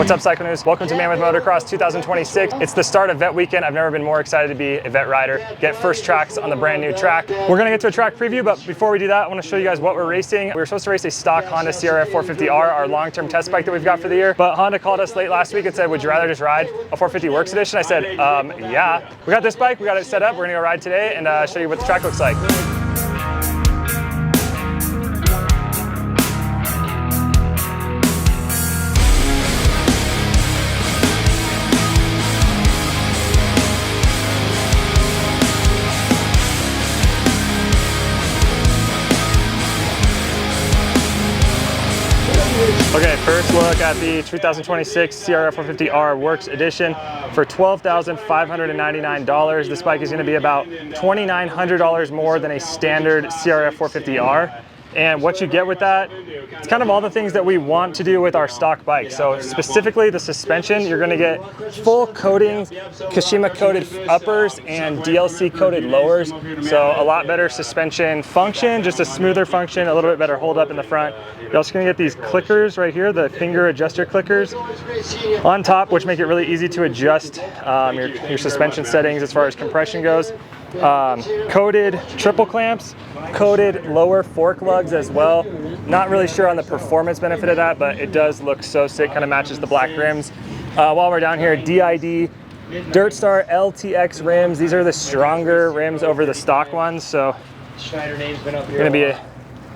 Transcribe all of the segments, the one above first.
What's up, Cycle News? Welcome to Mammoth Motocross 2026. It's the start of vet weekend. I've never been more excited to be a vet rider, get first tracks on the brand new track. We're gonna get to a track preview, but before we do that, I wanna show you guys what we're racing. We were supposed to race a stock Honda CRF 450R, our long-term test bike that we've got for the year, but Honda called us late last week and said, would you rather just ride a 450 Works Edition? I said, yeah. We got this bike, we got it set up, we're gonna go ride today and show you what the track looks like. Okay, first look at the 2026 CRF 450R Works Edition for $12,599. This bike is going to be about $2,900 more than a standard CRF 450R. And what you get with that, it's kind of all the things that we want to do with our stock bike. So specifically the suspension, you're going to get full coating, Kashima coated uppers and DLC coated lowers. So a lot better suspension function, just a smoother function, a little bit better hold up in the front. You're also going to get these clickers right here, the finger adjuster clickers on top, which make it really easy to adjust your suspension settings as far as compression goes. Coated triple clamps, coated lower fork lugs as well. Not really sure on the performance benefit of that, but it does look so sick, kind of matches the black rims. While we're down here, DID Dirt Star LTX rims. These are the stronger rims over the stock ones, so going to be a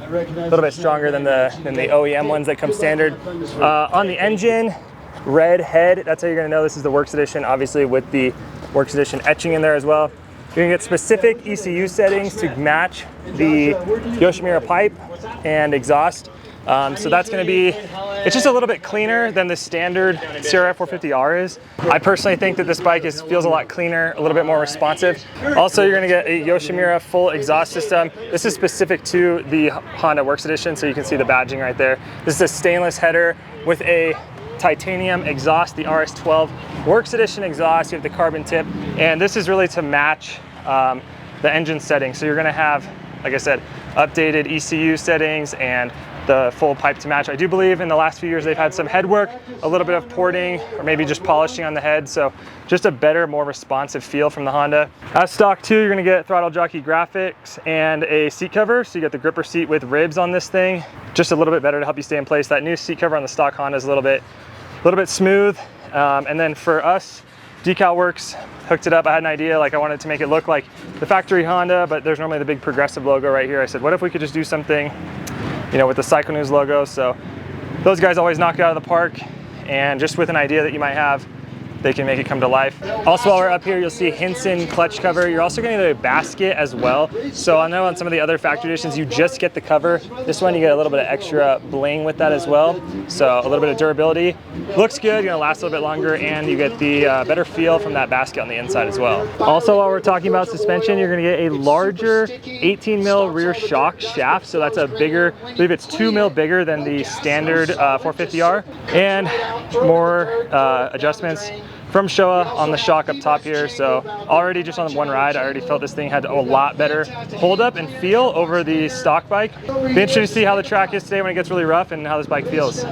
little bit stronger than the OEM ones that come standard. On the engine, red head, that's how you're going to know this is the Works Edition, obviously with the Works Edition etching in there as well. You're gonna get specific ECU settings to match the Yoshimura pipe and exhaust. So that's gonna be, it's just a little bit cleaner than the standard CRF 450R is. I personally think that this bike feels a lot cleaner, a little bit more responsive. Also, you're gonna get a Yoshimura full exhaust system. This is specific to the Honda Works Edition, so you can see the badging right there. This is a stainless header with a titanium exhaust, the RS12 Works Edition exhaust. You have the carbon tip, and this is really to match the engine settings. So you're going to have, like I said, updated ECU settings and the full pipe to match. I do believe in the last few years they've had some head work, a little bit of porting, or maybe just polishing on the head. So just a better, more responsive feel from the Honda. As stock 2, you're going to get throttle jockey graphics and a seat cover. So you get the gripper seat with ribs on this thing, just a little bit better to help you stay in place. That new seat cover on the stock Honda is a little bit smooth. And then for us, Decal Works hooked it up. I had an idea, like I wanted to make it look like the factory Honda, but there's normally the big Progressive logo right here. I said, what if we could just do something, you know, with the Cycle News logo? So those guys always knock it out of the park, and just with an idea that you might have, they can make it come to life. Also, while we're up here, you'll see Hinson clutch cover. You're also going to get a basket as well. So I know on some of the other factory editions, you just get the cover. This one, you get a little bit of extra bling with that as well. So a little bit of durability. Looks good, going to last a little bit longer, and you get the better feel from that basket on the inside as well. Also, while we're talking about suspension, you're going to get a larger 18 mil rear shock shaft. So that's a bigger, I believe it's 2 mil bigger than the standard 450R, and more adjustments from Showa on the shock up top here. So already just on one ride, I already felt this thing had a lot better hold up and feel over the stock bike. Be interested to see how the track is today when it gets really rough and how this bike feels.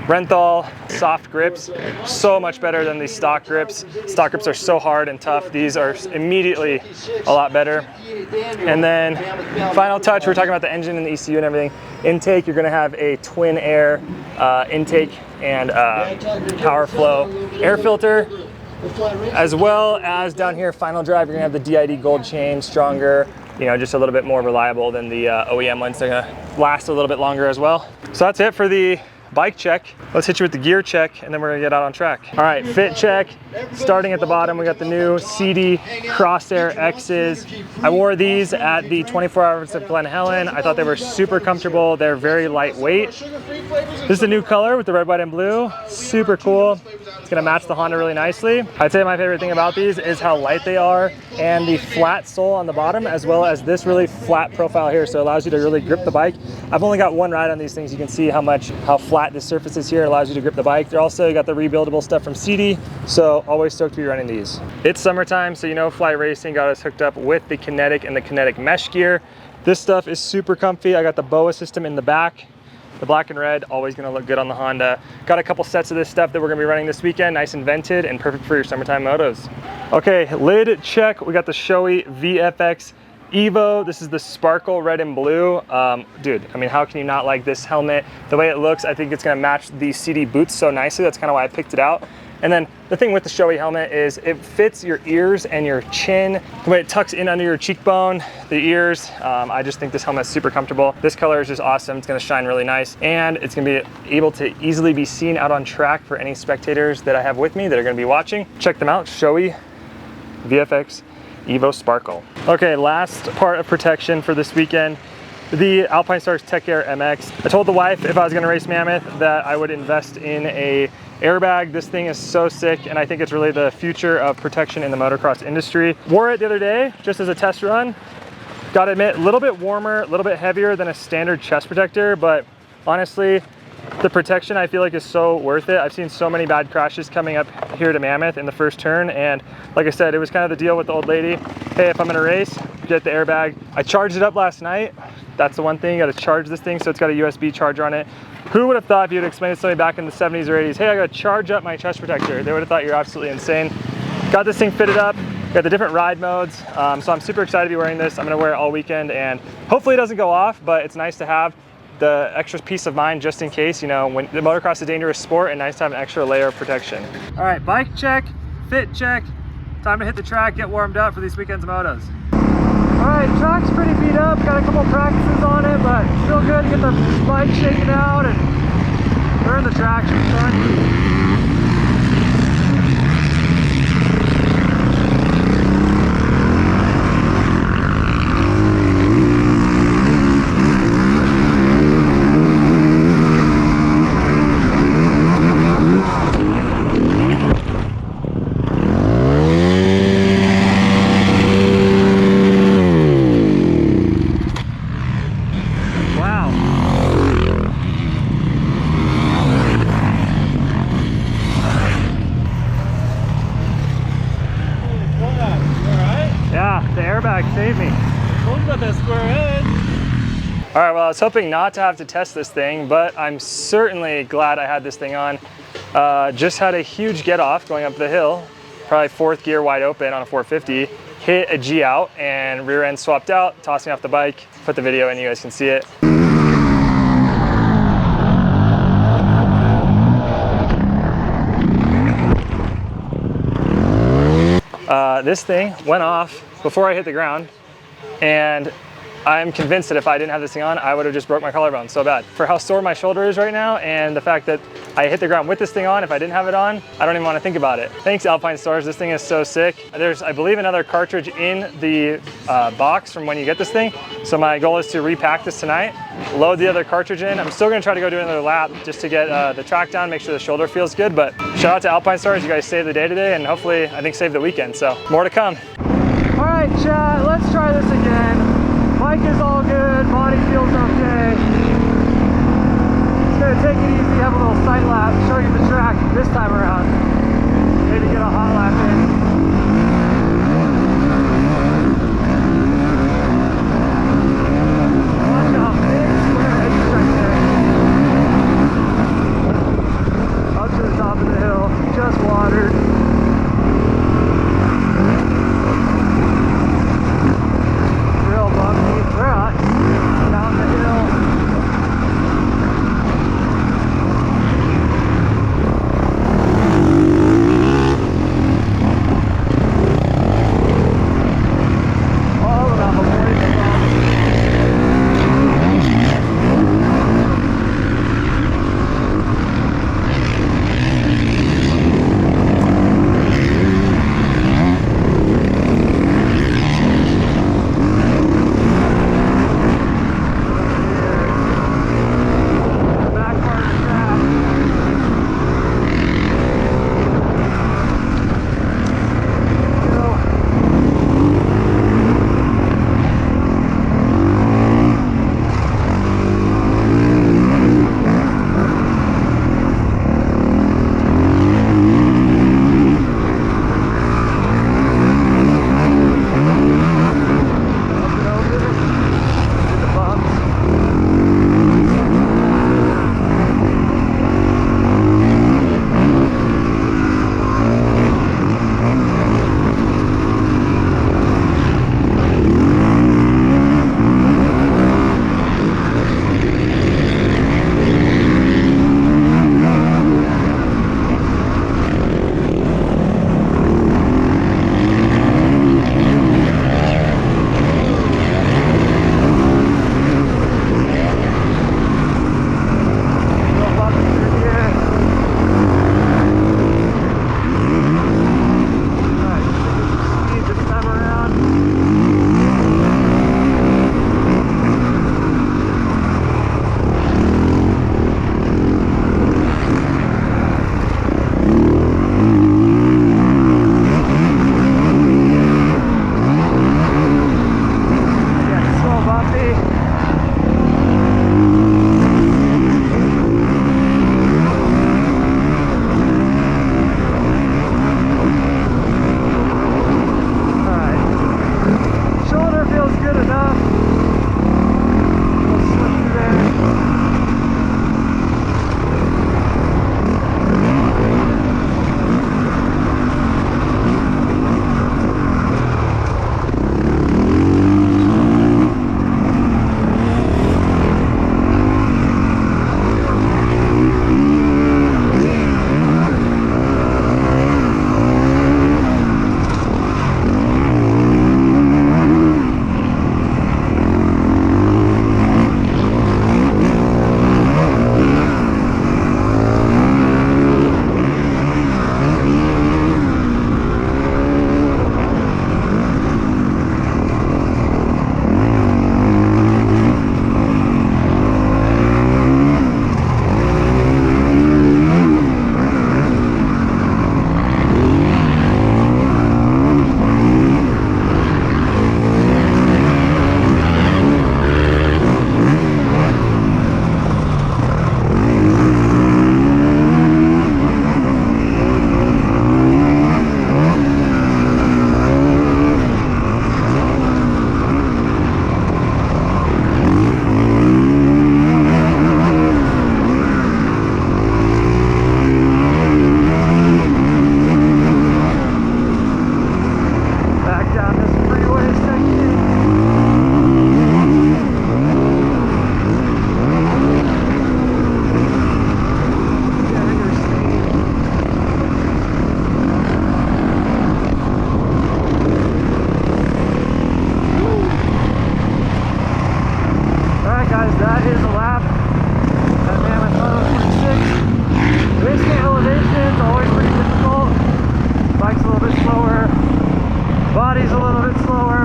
Renthal soft grips, so much better than these stock grips. Stock grips are so hard and tough. These are immediately a lot better. And then final touch, we're talking about the engine and the ECU and everything. Intake, you're gonna have a twin air intake and power flow air filter, as well as down here, final drive, you're gonna have the DID gold chain, stronger, you know, just a little bit more reliable than the OEM ones. They're gonna last a little bit longer as well. So that's it for the bike check. Let's hit you with the gear check, and then we're gonna get out on track. All right, fit check. Starting at the bottom, we got the new CD Crossair X's. I wore these at the 24 Hours of Glen Helen. I thought they were super comfortable. They're very lightweight. This is the new color with the red, white, and blue. Super cool. It's gonna match the Honda really nicely. I'd say my favorite thing about these is how light they are, and the flat sole on the bottom, as well as this really flat profile here. So it allows you to really grip the bike. I've only got one ride on these things. You can see how flat this surface is here. It allows you to grip the bike. They're also got the rebuildable stuff from CD. So always stoked to be running these. It's summertime, so you know Fly Racing got us hooked up with the Kinetic and the Kinetic mesh gear. This stuff is super comfy. I got the BOA system in the back. The black and red, always gonna look good on the Honda. Got a couple sets of this stuff that we're gonna be running this weekend, nice and vented and perfect for your summertime motos. Okay, lid check. We got the Shoei VFX Evo. This is the sparkle red and blue. Dude, I mean, how can you not like this helmet? The way it looks, I think it's gonna match the CD boots so nicely. That's kind of why I picked it out. And then the thing with the Shoei helmet is it fits your ears and your chin, the way it tucks in under your cheekbone, the ears. I just think this helmet's super comfortable. This color is just awesome. It's gonna shine really nice, and it's gonna be able to easily be seen out on track for any spectators that I have with me that are gonna be watching. Check them out, Shoei VFX Evo Sparkle. Okay, last part of protection for this weekend, the Alpine Stars Tech Air MX. I told the wife if I was gonna race Mammoth that I would invest in a airbag. This thing is so sick, and I think it's really the future of protection in the motocross industry. Wore it the other day just as a test run. Gotta admit, a little bit warmer, a little bit heavier than a standard chest protector, but honestly, the protection I feel like is so worth it. I've seen so many bad crashes coming up here to Mammoth in the first turn, and like I said, it was kind of the deal with the old lady. Hey, if I'm gonna race, get the airbag. I charged it up last night. That's the one thing, you gotta charge this thing, so it's got a USB charger on it. Who would have thought if you would explain to somebody back in the 70s or 80s, hey, I gotta charge up my chest protector? They would have thought you're absolutely insane. Got this thing fitted up, got the different ride modes, so I'm super excited to be wearing this. I'm gonna wear it all weekend, and hopefully it doesn't go off, but it's nice to have the extra peace of mind just in case, you know, when the motocross is a dangerous sport, and nice to have an extra layer of protection. All right, bike check, fit check. Time to hit the track, get warmed up for these weekend's motos. All right, track's pretty beat up. Got a couple practices on it, but still good to get the bike shaken out and learn the track. Should be fun. Save me. Told you about that square head. All right, well, I was hoping not to have to test this thing, but I'm certainly glad I had this thing on. Just had a huge get off going up the hill, probably fourth gear wide open on a 450, hit a G out and rear end swapped out, tossed me off the bike. Put the video in, you guys can see it. This thing went off before I hit the ground, and I'm convinced that if I didn't have this thing on, I would have just broke my collarbone so bad. For how sore my shoulder is right now, and the fact that I hit the ground with this thing on, if I didn't have it on, I don't even want to think about it. Thanks, Alpine Stars. This thing is so sick. There's, I believe, another cartridge in the box from when you get this thing. So my goal is to repack this tonight, load the other cartridge in. I'm still going to try to go do another lap just to get the track down, make sure the shoulder feels good. But shout out to Alpine Stars. You guys saved the day today, and hopefully, I think, saved the weekend. So more to come. All right, chat, let's try this again. Bike is all good, body feels okay. Just gonna take it easy, have a little sight lap, show you the track this time around. Maybe get a hot lap in. Watch out, big square edges right there. Up to the top of the hill, just watered.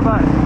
but